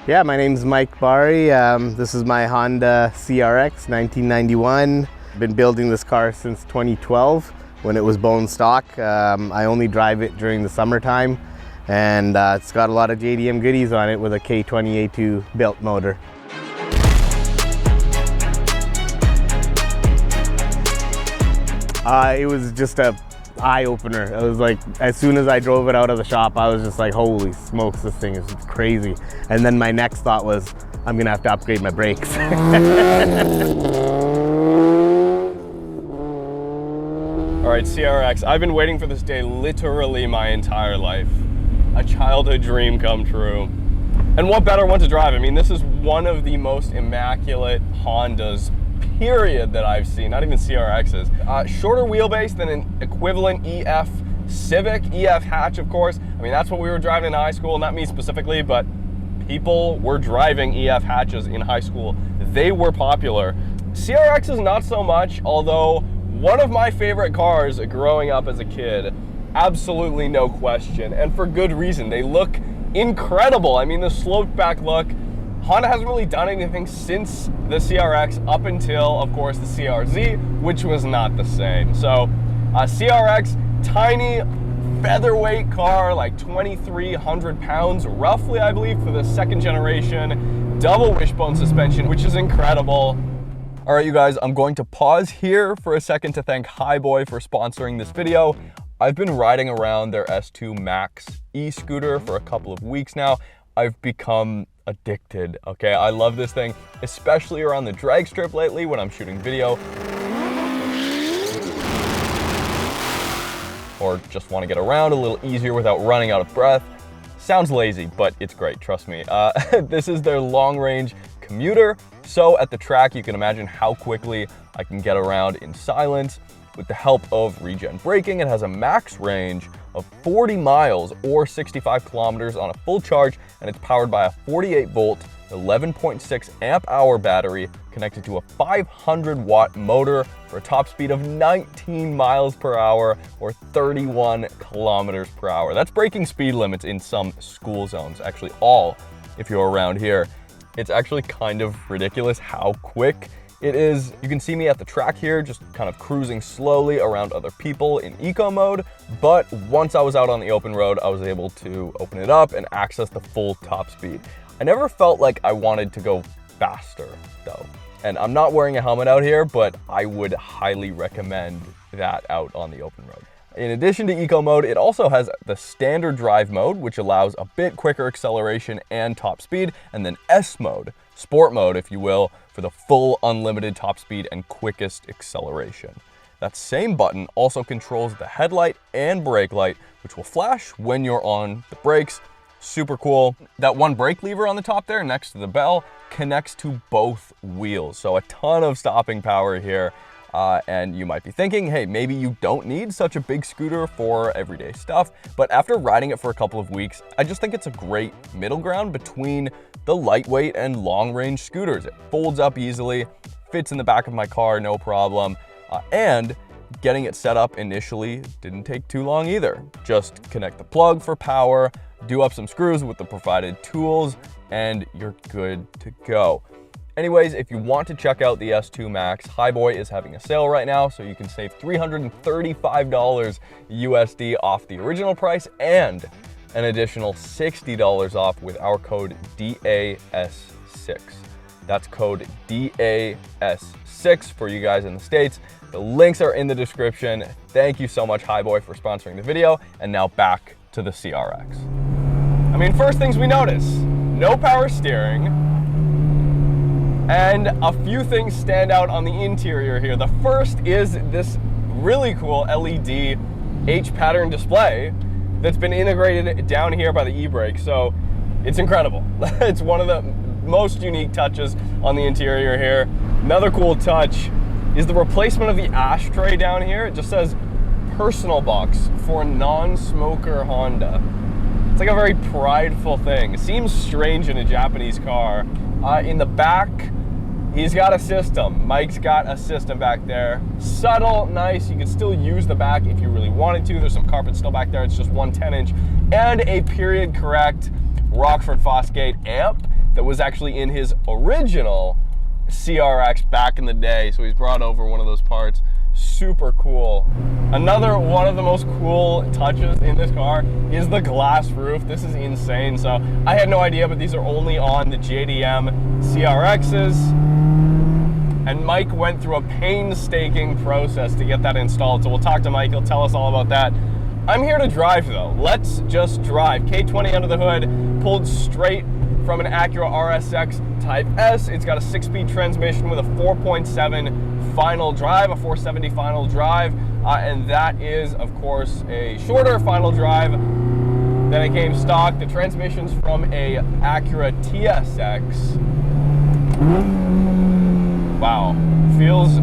Yeah, my name's Mike Bari. This is my Honda CRX 1991. I've been building this car since 2012 when it was bone stock. I only drive it during the summertime, and it's got a lot of JDM goodies on it with a K20A2 built motor. It was just a eye-opener. It was like, as soon as I drove it out of the shop, I was just like, holy smokes, this thing is crazy. And then my next thought was, I'm gonna have to upgrade my brakes. All right, CRX, I've been waiting for this day literally my entire life. A childhood dream come true. And what better one to drive? I mean, this is one of the most immaculate Hondas period that I've seen, not even CRXs. Shorter wheelbase than an equivalent EF Civic, EF hatch, of course. I mean, that's what we were driving in high school, not me specifically, but people were driving EF hatches in high school. They were popular. CRXs not so much, although one of my favorite cars growing up as a kid, absolutely no question, and for good reason. They look incredible. I mean, the sloped back look. Honda hasn't really done anything since the CRX up until, of course, the CRZ, which was not the same. So CRX, tiny featherweight car, like 2,300 pounds roughly, I believe, for the second generation, double wishbone suspension, which is incredible. All right, you guys, I'm going to pause here for a second to thank HiBoy for sponsoring this video. I've been riding around their S2 MAX E-Scooter for a couple of weeks now. I've become addicted, okay? I love this thing, especially around the drag strip lately when I'm shooting video. Or just want to get around a little easier without running out of breath. Sounds lazy, but it's great, trust me. This is their long-range commuter, so at the track you can imagine how quickly I can get around in silence. With the help of regen braking, it has a max range of 40 miles or 65 kilometers on a full charge, and it's powered by a 48-volt, 11.6 amp-hour battery connected to a 500-watt motor for a top speed of 19 miles per hour or 31 kilometers per hour. That's breaking speed limits in some school zones, actually all if you're around here. It's actually kind of ridiculous how quick it is. You can see me at the track here, just kind of cruising slowly around other people in eco mode. But once I was out on the open road, I was able to open it up and access the full top speed. I never felt like I wanted to go faster though. And I'm not wearing a helmet out here, but I would highly recommend that out on the open road. In addition to eco mode, it also has the standard drive mode, which allows a bit quicker acceleration and top speed, and then S mode, sport mode if you will, for the full unlimited top speed and quickest acceleration. That same button also controls the headlight and brake light, which will flash when you're on the brakes. Super cool. That one brake lever on the top there next to the bell connects to both wheels, so a ton of stopping power here. And you might be thinking, hey, maybe you don't need such a big scooter for everyday stuff. But after riding it for a couple of weeks, I just think it's a great middle ground between the lightweight and long-range scooters. It folds up easily, fits in the back of my car, no problem. And getting it set up initially didn't take too long either. Just connect the plug for power, do up some screws with the provided tools, and you're good to go. Anyways, if you want to check out the S2 MAX, HiBoy is having a sale right now, so you can save $335 USD off the original price and an additional $60 off with our code DAS6. That's code DAS6 for you guys in the States. The links are in the description. Thank you so much, HiBoy, for sponsoring the video. And now back to the CRX. I mean, first things we notice, no power steering. And a few things stand out on the interior here. The first is this really cool LED H pattern display that's been integrated down here by the e-brake. So it's incredible. It's one of the most unique touches on the interior here. Another cool touch is the replacement of the ashtray down here. It just says personal box for non-smoker Honda. It's like a very prideful thing. It seems strange in a Japanese car. In the back, he's got a system. Mike's got a system back there. Subtle, nice. You can still use the back if you really wanted to. There's some carpet still back there. It's just one 10-inch and a period correct Rockford Fosgate amp that was actually in his original CRX back in the day. So he's brought over one of those parts. Super cool. Another one of the most cool touches in this car is the glass roof. This is insane. So I had no idea, but these are only on the JDM CRXs. And Mike went through a painstaking process to get that installed. So we'll talk to Mike, he'll tell us all about that. I'm here to drive though. Let's just drive. K20 under the hood, pulled straight from an Acura RSX Type S. It's got a 6-speed transmission with a 4.7 final drive, a 470 final drive, and that is, of course, a shorter final drive than it came stock. The transmission's from a Acura TSX. Wow, feels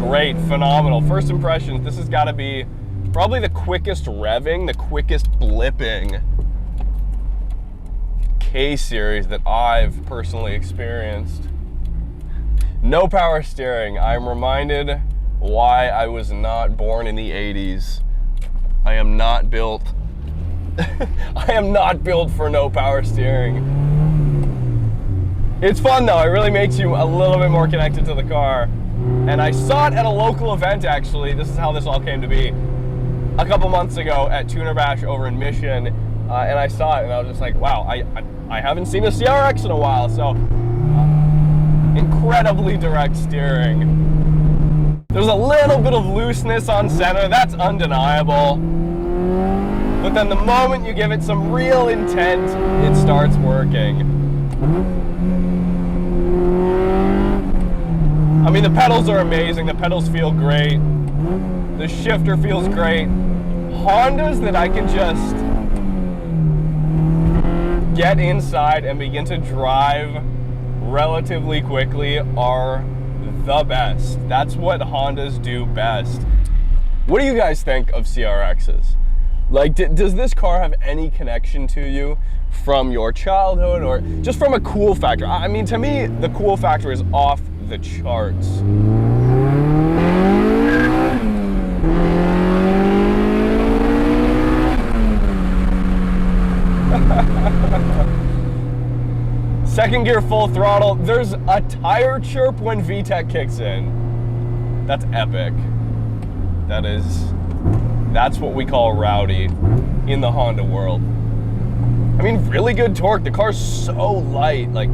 great, phenomenal. First impressions, this has got to be probably the quickest revving, the quickest blipping K-Series that I've personally experienced. No power steering. I'm reminded why I was not born in the 80s. I am not built. I am not built for no power steering. It's fun though. It really makes you a little bit more connected to the car. And I saw it at a local event actually. This is how this all came to be. A couple months ago at Tuner Bash over in Mission. And I saw it and I was just like, wow, I haven't seen a CRX in a while. So incredibly direct steering. There's a little bit of looseness on center, that's undeniable. But then the moment you give it some real intent, it starts working. I mean, the pedals are amazing, the pedals feel great. The shifter feels great. Hondas that I can just get inside and begin to drive relatively quickly are the best. That's what Hondas do best. What do you guys think of CRXs? Like, does this car have any connection to you from your childhood or just from a cool factor? I mean, to me, the cool factor is off the charts. Second gear full throttle. There's a tire chirp when VTEC kicks in. That's epic. That's what we call rowdy in the Honda world. I mean, really good torque. The car's so light. Like,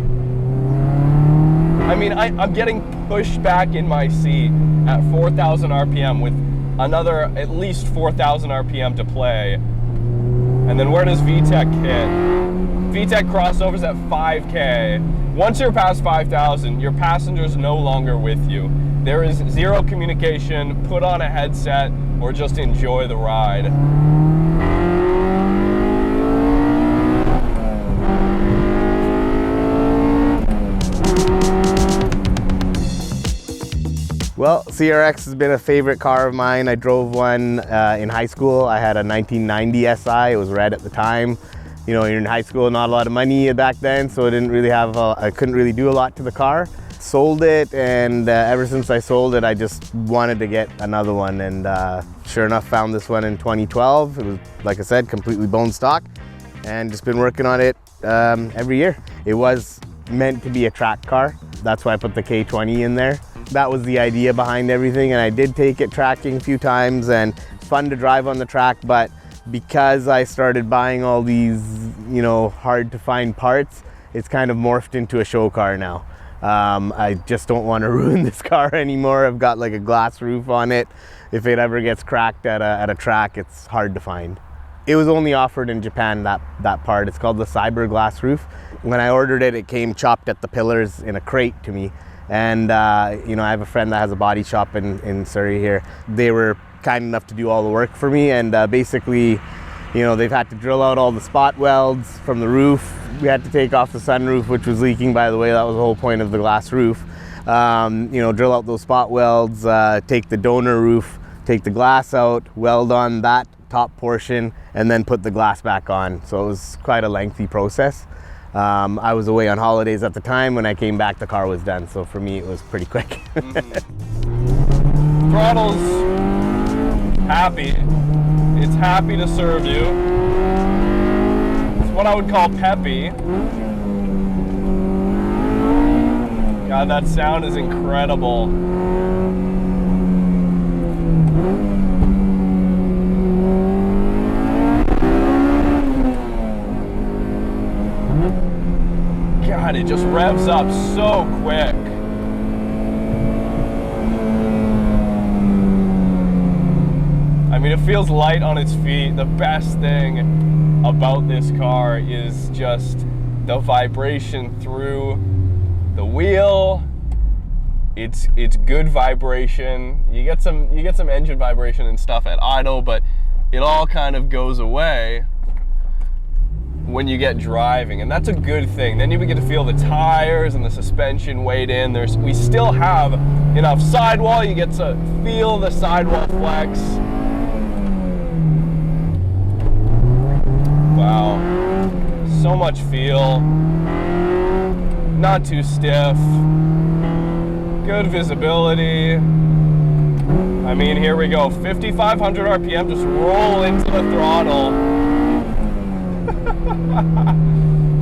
I mean, I'm getting pushed back in my seat at 4,000 RPM with another at least 4,000 RPM to play. And then where does VTEC hit? VTEC crossovers at 5K. Once you're past 5,000, your passenger's no longer with you. There is zero communication. Put on a headset or just enjoy the ride. Well, CRX has been a favorite car of mine. I drove one in high school. I had a 1990 SI. It was red at the time. You know, you're in high school, not a lot of money back then, so I didn't really have, I couldn't really do a lot to the car. Sold it, and ever since I sold it, I just wanted to get another one, and sure enough, found this one in 2012. It was, like I said, completely bone stock, and just been working on it every year. It was meant to be a track car. That's why I put the K20 in there. That was the idea behind everything, and I did take it tracking a few times, and it's fun to drive on the track, but because I started buying all these, you know, hard to find parts, it's kind of morphed into a show car now. I just don't want to ruin this car anymore. I've got like a glass roof on it. If it ever gets cracked at a track, it's hard to find. It was only offered in Japan, that part. It's called the Cyber glass roof. When I ordered it, it came chopped at the pillars in a crate to me. And you know, I have a friend that has a body shop in Surrey here. They were kind enough to do all the work for me, and basically, you know, they've had to drill out all the spot welds from the roof. We had to take off the sunroof, which was leaking, by the way. That was the whole point of the glass roof. You know, drill out those spot welds, take the donor roof, take the glass out, weld on that top portion, and then put the glass back on. So it was quite a lengthy process. I was away on holidays at the time. When I came back, the car was done. So for me, it was pretty quick. Throttle's happy. It's happy to serve you. It's one what I would call peppy. God, that sound is incredible. God, it just revs up so quick. I mean, it feels light on its feet. The best thing about this car is just the vibration through the wheel. It's good vibration. You get some engine vibration and stuff at idle, but it all kind of goes away when you get driving, and that's a good thing. Then you get to feel the tires and the suspension weighed in. We still have enough sidewall. You get to feel the sidewall flex. Wow, so much feel. Not too stiff. Good visibility. I mean, here we go. 5,500 RPM, just roll into the throttle.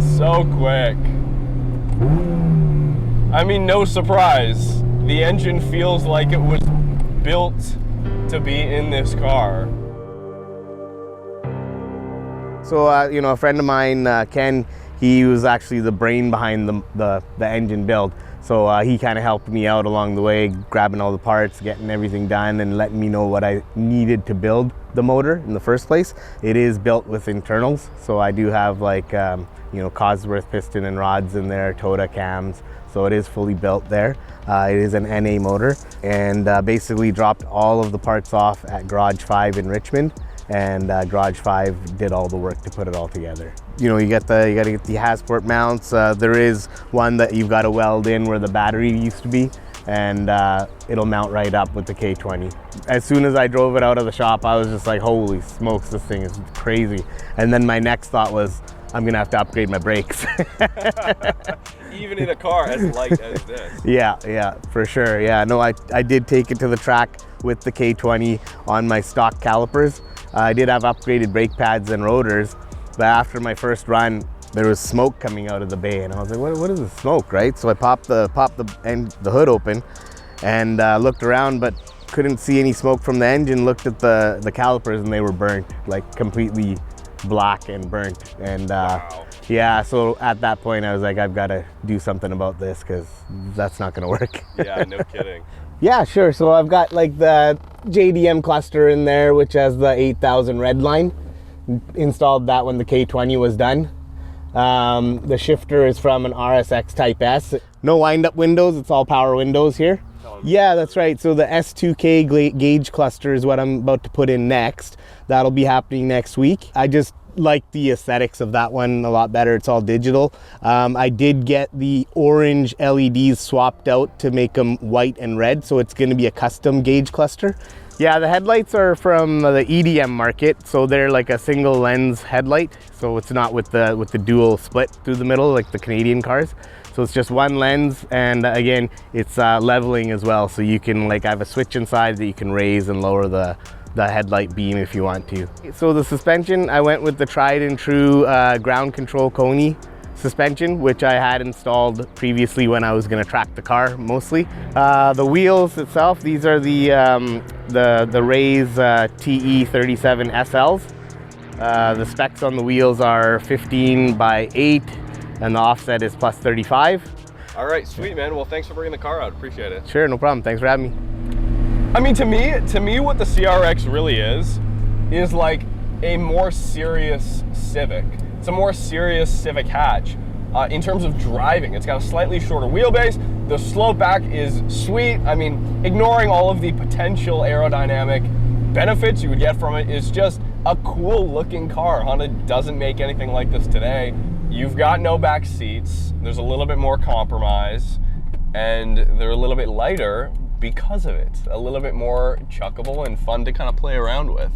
So quick. I mean, no surprise. The engine feels like it was built to be in this car. So, you know, a friend of mine, Ken, he was actually the brain behind the engine build. So he kind of helped me out along the way, grabbing all the parts, getting everything done, and letting me know what I needed to build the motor in the first place. It is built with internals, so I do have like, you know, Cosworth piston and rods in there, Toda cams, so it is fully built there. It is an NA motor, and basically dropped all of the parts off at Garage 5 in Richmond, and Garage 5 did all the work to put it all together. You know, you gotta get the Hasport mounts. There is one that you've got to weld in where the battery used to be, and it'll mount right up with the K20. As soon as I drove it out of the shop, I was just like, holy smokes, this thing is crazy. And then my next thought was, I'm gonna have to upgrade my brakes. Even in a car as light as this. Yeah, for sure. Yeah, no, I did take it to the track with the K20 on my stock calipers. I did have upgraded brake pads and rotors, but after my first run, there was smoke coming out of the bay, and I was like, what is the smoke, right? So I popped the hood open and looked around, but couldn't see any smoke from the engine. Looked at the calipers, and they were burnt, like completely black and burnt. And wow. Yeah, so at that point, I was like, I've got to do something about this, because that's not going to work. Yeah, no kidding. Yeah, sure. So I've got like the JDM cluster in there, which has the 8000 red line. Installed that when the K20 was done. The shifter is from an RSX Type S. No wind-up windows, it's all power windows here. Yeah, that's right. So the S2K gauge cluster is what I'm about to put in next. That'll be happening next week. I just like the aesthetics of that one a lot better. It's all digital. I did get the orange LEDs swapped out to make them white and red, so it's going to be a custom gauge cluster. Yeah, the headlights are from the EDM market, so they're like a single lens headlight, so it's not with the dual split through the middle like the Canadian cars. So it's just one lens, and again, it's leveling as well, so you can, like, I have a switch inside that you can raise and lower the headlight beam if you want to. So the suspension, I went with the tried and true ground control Coney suspension, which I had installed previously when I was going to track the car mostly. The wheels itself, these are the Ray's TE37 SLs. The specs on the wheels are 15 by 8, and the offset is plus 35. All right, sweet, man. Well, thanks for bringing the car out. Appreciate it. Sure, no problem. Thanks for having me. I mean, to me, what the CRX really is like a more serious Civic. It's a more serious Civic hatch. In terms of driving, it's got a slightly shorter wheelbase. The slope back is sweet. I mean, ignoring all of the potential aerodynamic benefits you would get from it, is just a cool looking car. Honda doesn't make anything like this today. You've got no back seats. There's a little bit more compromise, and they're a little bit lighter because of it. A little bit more chuckable and fun to kind of play around with.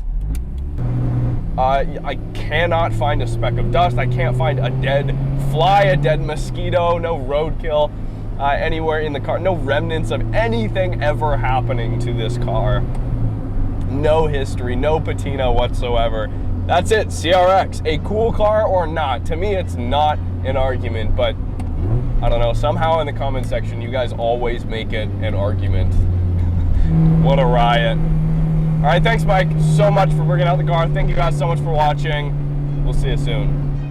I cannot find a speck of dust. I can't find a dead fly, a dead mosquito, no roadkill anywhere in the car. No remnants of anything ever happening to this car. No history, no patina whatsoever. That's it, CRX, a cool car or not? To me, it's not an argument, but I don't know, somehow in the comment section, you guys always make it an argument. What a riot. All right, thanks, Mike, so much for bringing out the car. Thank you guys so much for watching. We'll see you soon.